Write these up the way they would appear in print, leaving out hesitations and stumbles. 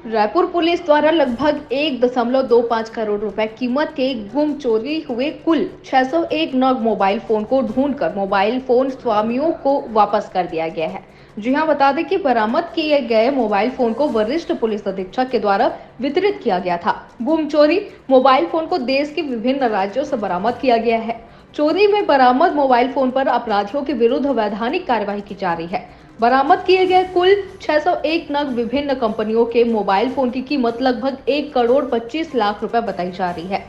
Raipur police द्वारा लगभग 1.25 करोड़ रुपए कीमत के गुम चोरी हुए कुल 601 नग मोबाइल फोन को ढूंढकर मोबाइल फोन स्वामियों को वापस कर दिया गया है। जी हां, बता दें कि बरामद किए गए मोबाइल फोन को वरिष्ठ पुलिस अधीक्षक के द्वारा वितरित किया गया था। गुम चोरी मोबाइल फोन को देश के विभिन्न राज्यों से बरामद किया गया है। चोरी में बरामद मोबाइल फोन पर अपराधियों के विरुद्ध वैधानिक कार्यवाही की जा रही है। बरामद किए गए कुल 601 नग विभिन्न कंपनियों के मोबाइल फोन की कीमत लगभग 1 करोड़ 25 लाख रुपए बताई जा रही है।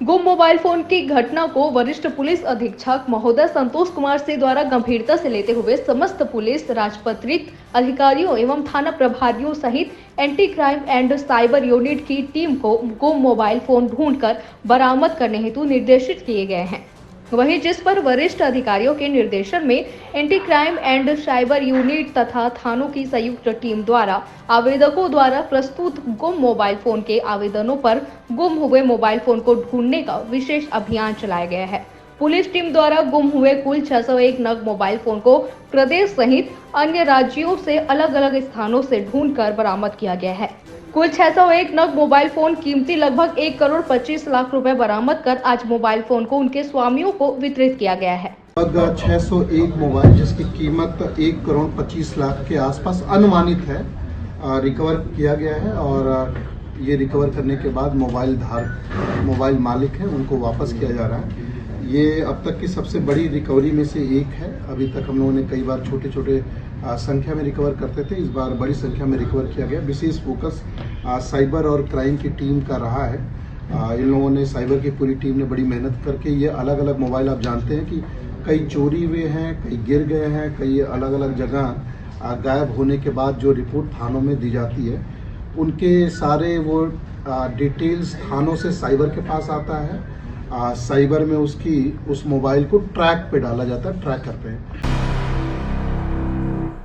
गुम मोबाइल फोन की घटना को वरिष्ठ पुलिस अधीक्षक महोदय संतोष कुमार सिंह द्वारा गंभीरता से लेते हुए समस्त पुलिस राजपत्रित अधिकारियों एवं थाना प्रभारियों सहित anti crime and cyber unit की टीम को गुम मोबाइल फोन ढूंढकर बरामद करने हेतु निर्देशित किए गए हैं। वहीं जिस पर वरिष्ठ अधिकारियों के निर्देशन में anti crime and cyber unit तथा थानों की संयुक्त टीम द्वारा आवेदकों द्वारा प्रस्तुत गुम मोबाइल फोन के आवेदनों पर गुम हुए मोबाइल फोन को ढूंढने का विशेष अभियान चलाया गया है। पुलिस टीम द्वारा गुम हुए कुल 601 नग मोबाइल फोन को प्रदेश सहित अन्य राज्यों से अलग अलग स्थानों से ढूंढकर बरामद किया गया है। कुल 601 नग मोबाइल फोन कीमती लगभग 1 करोड़ 25 लाख रुपए बरामद कर आज मोबाइल फोन को उनके स्वामियों को वितरित किया गया है। लगभग 601 मोबाइल जिसकी कीमत 1 करोड़ 25 लाख के आसपास अनुमानित है रिकवर किया गया है और ये रिकवर करने के बाद मोबाइल मालिक हैं उनको वापस किया जा रहा है। ये अब तक की सबसे बड़ी रिकवरी में से एक है। अभी तक हम लोगों ने कई बार छोटे छोटे संख्या में रिकवर करते थे, इस बार बड़ी संख्या में रिकवर किया गया। विशेष फोकस साइबर और क्राइम की टीम का रहा है। इन लोगों ने साइबर की पूरी टीम ने बड़ी मेहनत करके ये अलग अलग मोबाइल, आप जानते हैं कि कई चोरी हुए हैं, कई गिर गए हैं, कई अलग अलग जगह गायब होने के बाद जो रिपोर्ट थानों में दी जाती है उनके सारे वो डिटेल्स थानों से साइबर के पास आता है। साइबर में उस मोबाइल को ट्रैक पे डाला जाता है, ट्रैकर पे।